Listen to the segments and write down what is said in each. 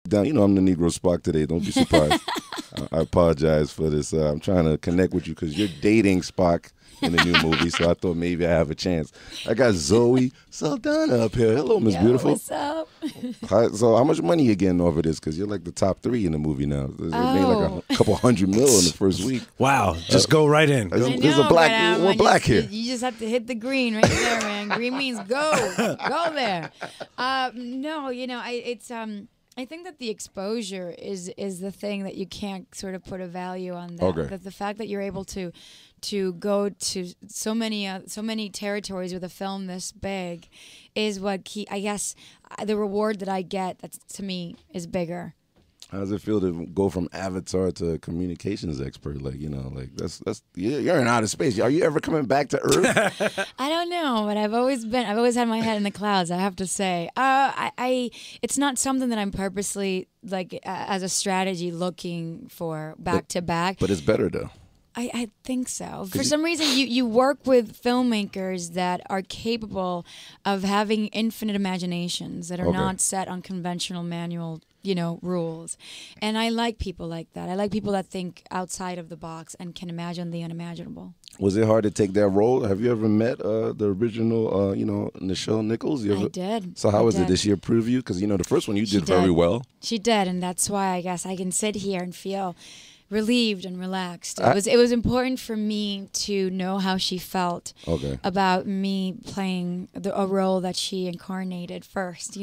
down. You know I'm the Negro Spock today. Don't be surprised. I apologize for this. I'm trying to connect with you because you're dating Spock in the new movie, so I thought maybe I have a chance. I got ZOE SALDANA up here. Hello, Miss Beautiful. What's up? So how much money you getting off of this? Because you're like the top 3 in the movie now. They made like a couple $100 million in the first week. Wow, just go right in. There's a black, we're black here. You just have to hit the green right there, man. Green means go. Go there. No, you know, I think that the exposure is the thing that you can't sort of put a value on that. Okay. That the fact that you're able to go to so many territories with a film this big is what I guess the reward that I get, that to me is bigger. How does it feel to go from avatar to communications expert? Like, you know, like that's you're in outer space. Are you ever coming back to Earth? I don't know, but I've always had my head in the clouds, I have to say. It's not something that I'm purposely like as a strategy looking for back to back. But it's better though. I think so. For some reason, you work with filmmakers that are capable of having infinite imaginations that are not set on conventional manual, rules. And I like people like that. I like people that think outside of the box and can imagine the unimaginable. Was it hard to take that role? Have you ever met the original, Nichelle Nichols? I did. So how was it this year preview? Because, the first one you did very well. She did, and that's why I guess I can sit here and feel relieved and relaxed. It was important for me to know how she felt about me playing a role that she incarnated first,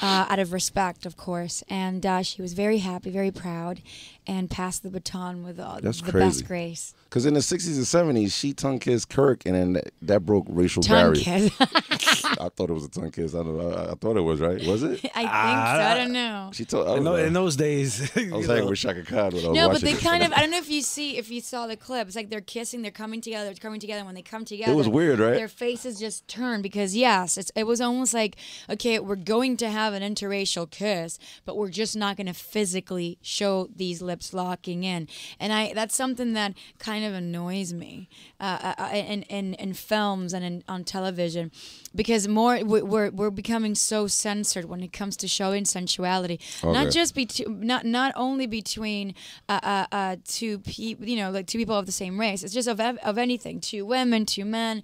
out of respect, of course. And she was very happy, very proud, and passed the baton with the best grace. Because in the 60s and 70s, she tongue-kissed Kirk, and then that broke racial barriers. I thought it was a tongue kiss. I thought it was, right? Was it? I think so. I don't know. She told. In those days, I was hanging with Shaka Khan when I was No, but watching they it. kind of. I don't know if you saw the clip. It's like they're kissing, they're coming together, and when they come together, it was weird, right? Their faces just turn because it was almost like, okay, we're going to have an interracial kiss, but we're just not going to physically show these lips locking in, and that's something that kind of annoys me in films and on television, because we're becoming so censored when it comes to showing sensuality, not just not only between two people, like two people of the same race. It's just of anything, two women, two men,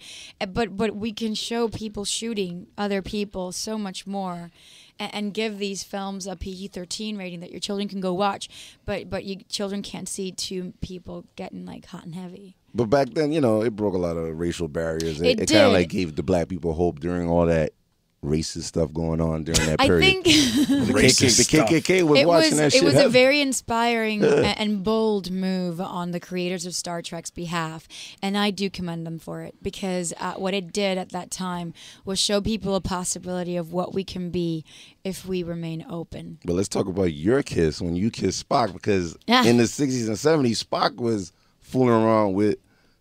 but we can show people shooting other people so much more. And give these films a PG-13 rating that your children can go watch, but you children can't see two people getting like hot and heavy. But back then, it broke a lot of racial barriers. It did. kind of like gave the black people hope during all that racist stuff going on during that period. I think the KKK was watching that shit. It was a very inspiring and bold move on the creators of Star Trek's behalf, and I do commend them for it, because what it did at that time was show people a possibility of what we can be if we remain open. But let's talk about your kiss when you kissed Spock, because in the 60s and 70s, Spock was fooling around with,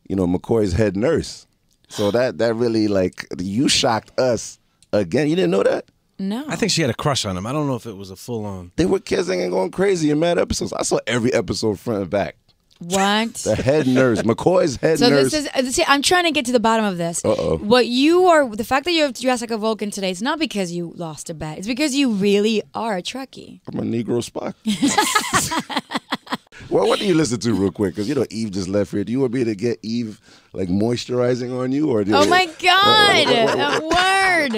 McCoy's head nurse. So that really, like, you shocked us. Again, you didn't know that? No. I think she had a crush on him. I don't know if it was a full-on. They were kissing and going crazy in mad episodes. I saw every episode front and back. What? The head nurse, McCoy's head nurse. So this is. See, I'm trying to get to the bottom of this. What you are, the fact that you have dressed like a Vulcan today, it's not because you lost a bet. It's because you really are a Trekkie. I'm a Negro Spock. Well, what do you listen to real quick? Because, Eve just left here. Do you want me to get Eve, like, moisturizing on you? Or oh, my God. That word.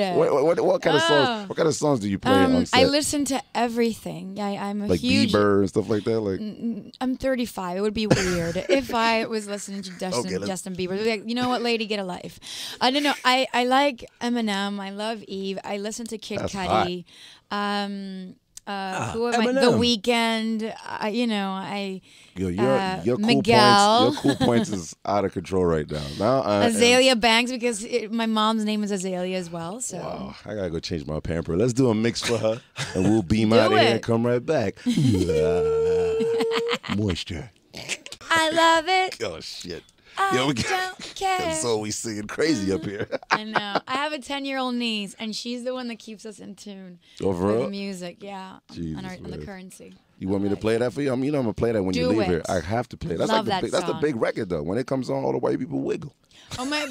What kind of songs? What kind of songs do you play on set? I listen to everything. I'm a huge... Like Bieber and stuff like that? Like, I'm 35. It would be weird if I was listening to Justin Bieber. Like, you know what, lady, get a life. I don't know. I like Eminem. I love Eve. I listen to Kid Cudi. The Weeknd, your Miguel. Cool points is out of control right now. Azalea Banks, because my mom's name is Azalea as well. So I gotta go change my pamper. Let's do a mix for her, and we'll beam out of here and come right back. Moisture. I love it. Oh shit. I don't care. So we singing crazy up here. I know. I have a 10-year-old niece, and she's the one that keeps us in tune with the music. Yeah, on the currency. You want me to play that for you? I'm gonna play that when you leave here. I have to play. That's Love that's the big record though. When it comes on, all the white people wiggle. Oh my!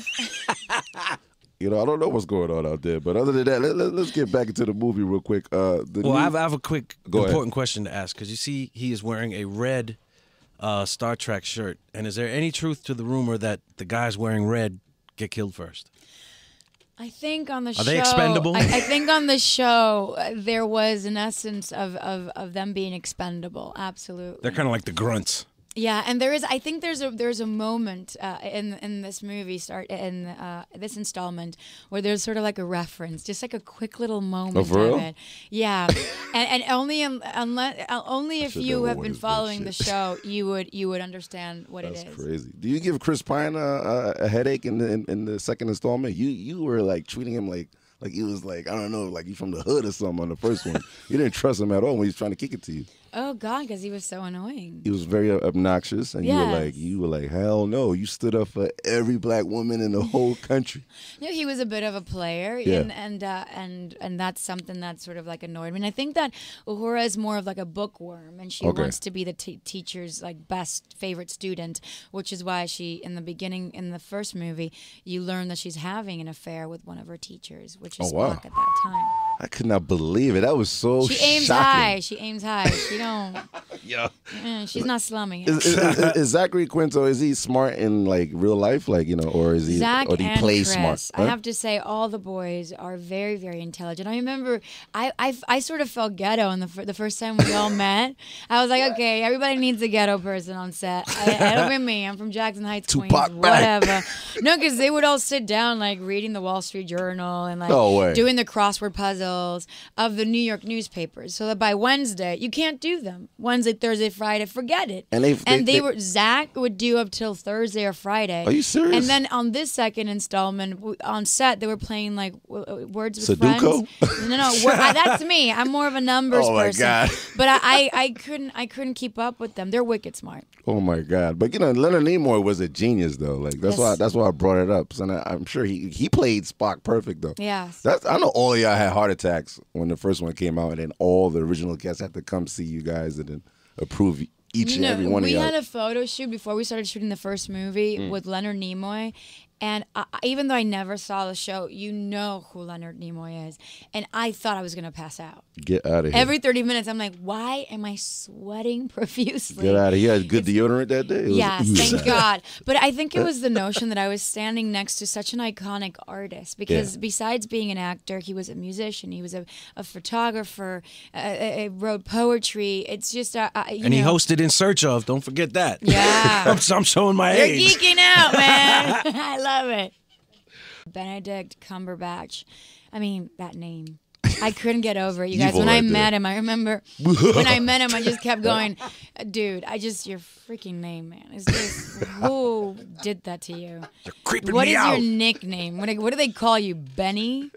You know, I don't know what's going on out there. But other than that, let's get back into the movie real quick. Well, I have a quick important ahead. question to ask, because you see he is wearing a red Star Trek shirt. And is there any truth to the rumor that the guys wearing red get killed first? I think on the show... Are they expendable? I think on the show, there was an essence of them being expendable. Absolutely. They're kind of like the grunts. Yeah, and I think there's a moment in this movie this installment where there's sort of like a reference, just like a quick little moment of it. Yeah, and only if you have been following the show, you would understand what it is. That's crazy. Do you give Chris Pine a headache in the second installment? You were like treating him like he was like, I don't know, like he's from the hood or something on the first one. You didn't trust him at all when he was trying to kick it to you. Oh God, because he was so annoying. He was very obnoxious, and you were like, hell no! You stood up for every black woman in the whole country. No, he was a bit of a player, and that's something that sort of like annoyed me. And I think that Uhura is more of like a bookworm, and she wants to be the teacher's like best favorite student, which is why she in the beginning in the first movie you learn that she's having an affair with one of her teachers, which is Spock at that time. I could not believe it. That was so She aims shocking. high. She aims high. She don't. Yeah. She's not slumming it. Is Zachary Quinto, is he smart in like real life, like, you know, or is he Zach or do he and play Chris, smart? Huh? I have to say, all the boys are very, very intelligent. I remember, I sort of felt ghetto in the first time we all met. I was like, okay, everybody needs a ghetto person on set. It'll be me. I'm from Jackson Heights, Queens, whatever. No, because they would all sit down like reading the Wall Street Journal and like doing the crossword puzzles of the New York newspapers, so that by Wednesday you can't do them. Wednesday, Thursday, Friday, forget it. And they were Zach would do up till Thursday or Friday. Are you serious? And then on this second installment on set, they were playing like words with Sudoku? friends. No, that's me. I'm more of a numbers person. God. But I couldn't keep up with them. They're wicked smart. Oh my God! But you know, Leonard Nimoy was a genius, though. Like that's why I brought it up. So I'm sure he played Spock perfect, though. Yeah. I know all of y'all had heart attacks when the first one came out, and then all the original cast had to come see you guys and then approve each and every one of y'all. We had a photo shoot before we started shooting the first movie with Leonard Nimoy. And even though I never saw the show, you know who Leonard Nimoy is. And I thought I was going to pass out. Get out of here. Every 30 minutes, I'm like, why am I sweating profusely? Get out of here. You had good deodorant that day? Yes, thank God. But I think it was the notion that I was standing next to such an iconic artist. Because besides being an actor, he was a musician. He was a photographer, wrote poetry. It's just, and he hosted In Search Of. Don't forget that. Yeah. I'm showing my You're age. geeking out, man. I love it. Benedict Cumberbatch. I mean, that name. I couldn't get over it, you guys. When I met him, I remember when I met him, I just kept going, dude, your freaking name, man. Is this, who did that to you? You're creeping What me is out. your nickname? What do they call you, Benny?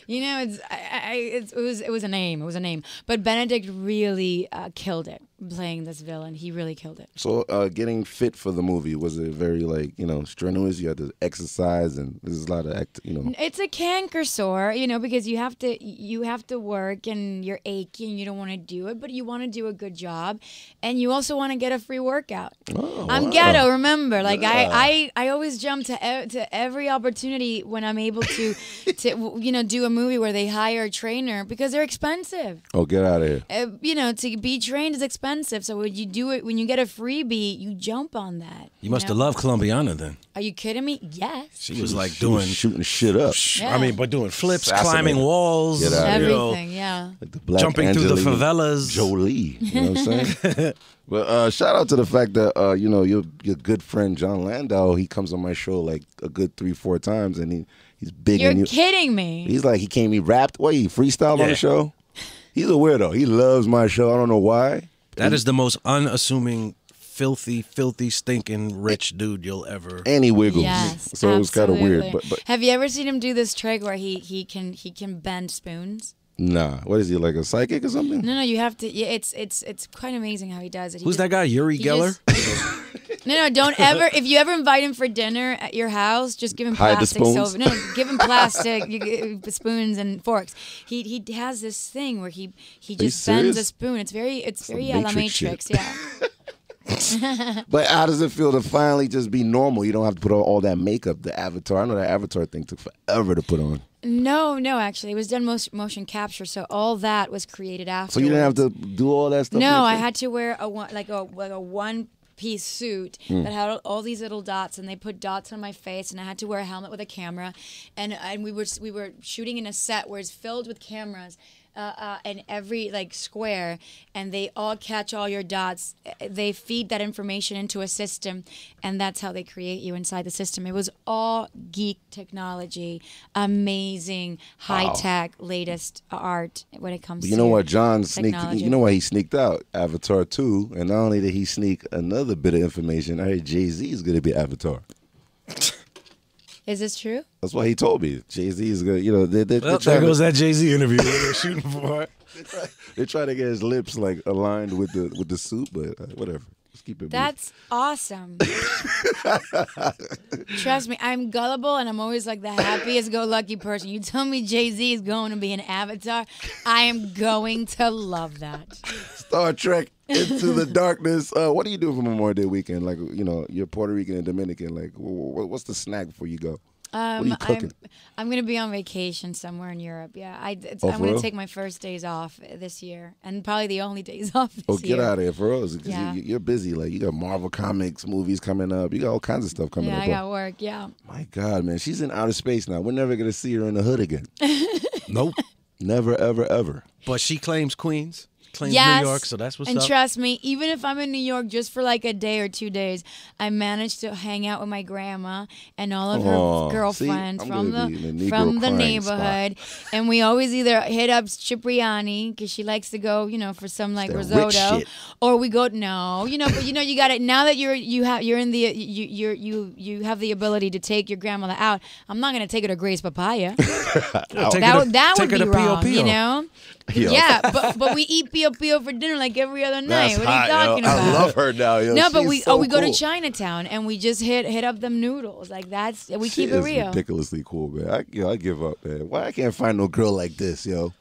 You know, it was a name. It was a name. But Benedict really killed it playing this villain. He really killed it. So getting fit for the movie, was it very like, you know, strenuous? You had to exercise, and there's a lot of It's a canker sore, you know, because you have to work and you're achy and you don't want to do it, but you want to do a good job, and you also want to get a free workout. I'm ghetto, remember? Like I always jump to every opportunity when I'm able to do a movie where they hire a trainer, because they're expensive. Oh, get out of here. You know, to be trained is expensive. So when you do it, when you get a freebie, you jump on that. You must have loved Colombiana then. Are you kidding me? Yes. She was like shooting shit up. Yeah. I mean, but doing flips, climbing walls, everything. Yeah. Like the Black jumping through the favelas. Jolie, you know what I'm saying? Well, shout out to the fact that your good friend John Landau, he comes on my show like a good 3-4 times, and he's big. You're kidding me. He's like, he rapped. What, he freestyled on the show? He's a weirdo. He loves my show. I don't know why. That is the most unassuming, filthy, stinking rich dude you'll ever. And he wiggles. Yes, so it was kind of weird. But have you ever seen him do this trick where he can bend spoons? Nah. What is he, like a psychic or something? No, you have to. Yeah, it's quite amazing how he does it. Who's that guy? Uri Geller? No, don't ever. If you ever invite him for dinner at your house, just give him plastic silver. No, give him plastic spoons and forks. He has this thing where he just bends a spoon. It's very a la Matrix. Yeah. But how does it feel to finally just be normal? You don't have to put on all that makeup, the avatar. I know that avatar thing took forever to put on. No, actually, it was done motion capture, so all that was created after. So you didn't have to do all that stuff? No, I had to wear a one-piece suit that had all these little dots, and they put dots on my face, and I had to wear a helmet with a camera, and we were shooting in a set where it's filled with cameras. In every square, and they all catch all your dots. They feed that information into a system, and that's how they create you inside the system. It was all geek technology, amazing, high-tech, latest art when it comes to you know what, John sneaked. technology. You know why he sneaked out Avatar 2, and not only did he sneak another bit of information, I heard Jay-Z is going to be Avatar. Is this true? That's why he told me. Jay-Z is good. You know, There goes that Jay-Z interview they were shooting for. They try to get his lips aligned with the suit, but whatever. Let's keep it. That's awesome. Trust me, I'm gullible, and I'm always the happiest-go-lucky person. You tell me Jay-Z is going to be an Avatar, I am going to love that. Star Trek Into the Darkness. What do you do for Memorial Day weekend? You're Puerto Rican and Dominican. What's the snack before you go? What are you cooking? I'm going to be on vacation somewhere in Europe. Yeah, I'm going to take my first days off this year, and probably the only days off this year. Get out of here, for real. Yeah. You're busy. You got Marvel Comics movies coming up. You got all kinds of stuff coming up. Yeah, I got work, yeah. My God, man. She's in outer space now. We're never going to see her in the hood again. Nope. Never, ever, ever. But she claims Queens. Claims Yes, New York, so that's what's and up. trust me, even if I'm in New York just for a day or 2 days, I managed to hang out with my grandma and all of her girlfriends from the neighborhood, and we always either hit up Cipriani because she likes to go, for some risotto, or we go but you got it now that you have the ability to take your grandmother out. I'm not gonna take her to Grace Papaya. that would be wrong, you know. Yeah, but we eat Pio Pio for dinner every other night. What are you talking about? I love her now. Yo. No, but we so go to cool. Chinatown and we just hit up them noodles. We She keep it is real. ridiculously cool, man. I give up, man. Why I can't find no girl like this, yo?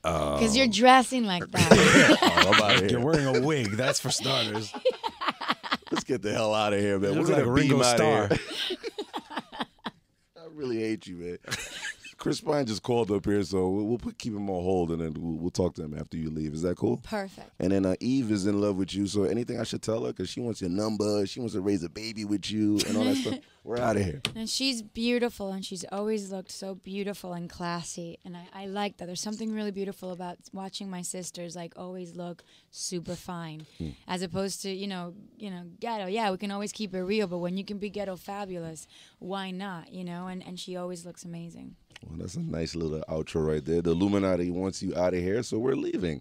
Because you're dressing like that. I'm out of here. You're wearing a wig, that's for starters. Let's get the hell out of here, man. You We're look like gonna a Ringo beam out Starr. of here. I really hate you, man. Chris Pine just called up here, so we'll keep him on hold, and then we'll talk to him after you leave. Is that cool? Perfect. And then Eve is in love with you, so anything I should tell her? Because she wants your number. She wants to raise a baby with you and all that stuff. We're out of here. And she's beautiful, and she's always looked so beautiful and classy, and I like that. There's something really beautiful about watching my sisters always look super fine, as opposed to ghetto. Yeah, we can always keep it real, but when you can be ghetto fabulous, why not? And she always looks amazing. Well, that's a nice little outro right there. The Illuminati wants you out of here, so we're leaving.